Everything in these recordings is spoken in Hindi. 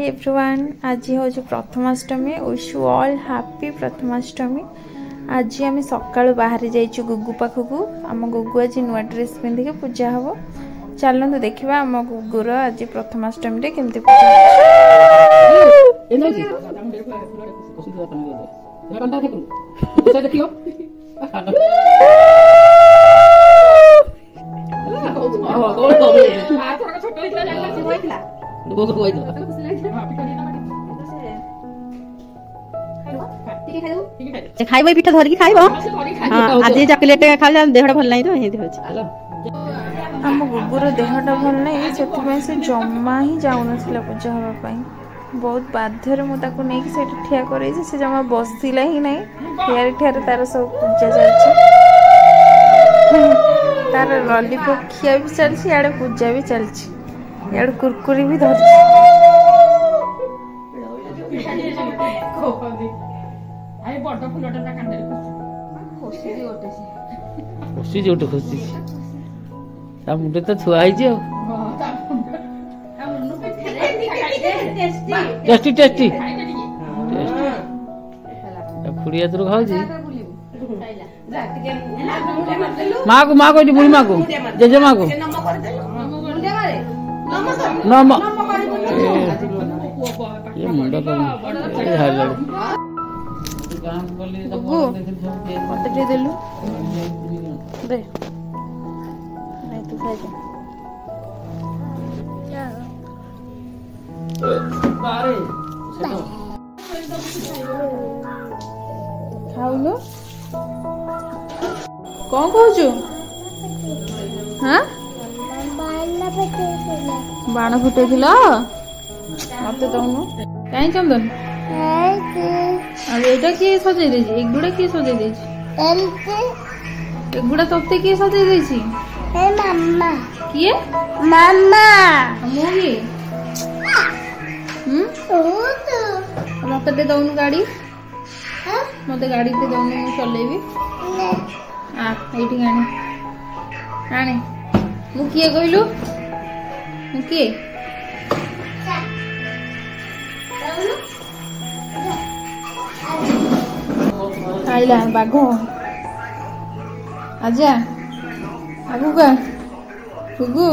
हाय एवरीवन, आज हूँ Prathamashtami. Wish you all happy Prathamashtami. आज आम सकाळु बाहरी जाइछु गुगु पाखक। आम गुगु आज नुआ ड्रेस पिंधिक पूजा हम। चलते देखा आम गुगुर आज प्रथमाष्टमी केमती पूजा। खाइब पिठा धरिकी खाइब। आज चॉकलेट खाला देहटा भल नहीं तो एंती होछि। आम गुगुर देहटा भल नहीं से जमा ही जाऊन पूजा हाँपाई। बहुत बाध्य मुझे नहीं ठिया कर जमा बसला ही नहीं। ठियारे ठियारे तार सब पूजा चलती। तार लॉलीपॉप खिया भी चलती, इे पूजा भी चलती, इे कुरकुरी भी धरती। मुंडे तो छुआ टेस्टी टेस्टी खुड़िया तो खाऊ माँ को बुढ़ी माँ को जेजे माँ को नम ये मुंडा तो मत देलु दे नहीं तू खाई खाऊनु कौन कहू हाँ बाण फुटे मत दौनु कहीं चंदन एटा किए सजे देछि एगुड़ा किए सजे देछि एगुड़ा तोते किए सजे देछि ए मम्मा किए मम्मा मोगी मत दे दौनु गाड़ी मत गाड़ी दे दौनु मु चलेबी आ एठी आने आने मु किए कहलु मु किए आइला बाघ आजा आगु का गुगु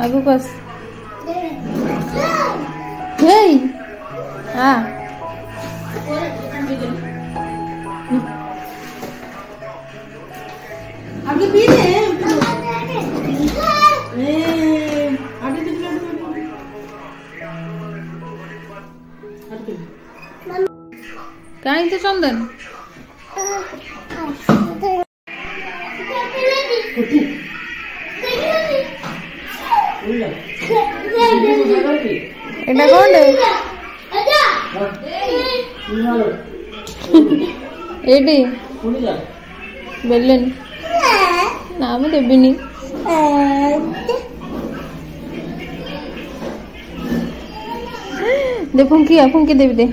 आगु कस हे आ आगे पी ले कहीं तो चंदन एटा कौन एटी बेलन ना मैं देविनी दे फुंकी देवी दे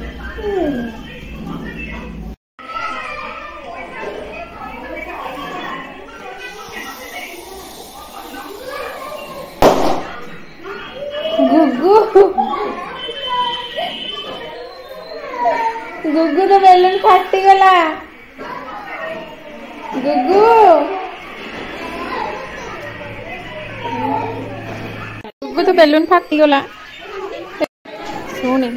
गुगु गुगु तो बेलून फाटी गला गुगु गुगु तो बेलून फाटी गला सुने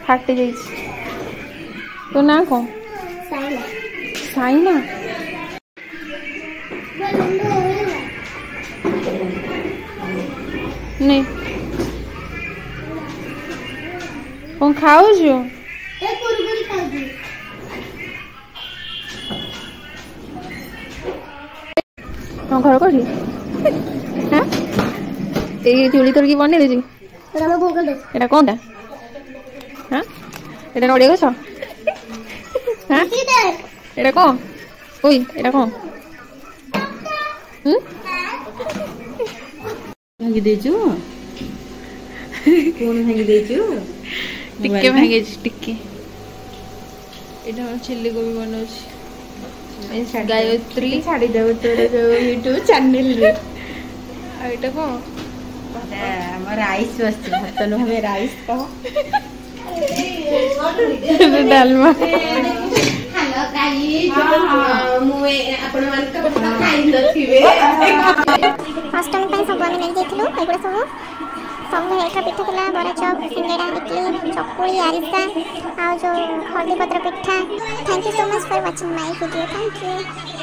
फाटी जाई तो ना कौन साइना नहीं कौन खाऊ जो घर कौन हाँ ये चूड़ी तोड़ की बने दे एटा कौन हाँ एटा नड़िया गछ हाँ एटा कौन ओई एटा कौन भांगी देछु कोन भांगी देछु टिक्के भांगे टिक्के एटा चिल्ली गोभी बनौछि गायत्री छाड़ी देव तोर यूट्यूब चैनल रे आ एटा को राइस बस भात नुहे राइस कह डालमा अष्टमी पे सब आम नहीं जाइलु एगुड़ा सब एक पिठा था बड़ा चप सिंगड़ा इडली चकुली आरिसा आ जो हल्दी पत्र पिठा। Thank you so much for watching my video. Thank you.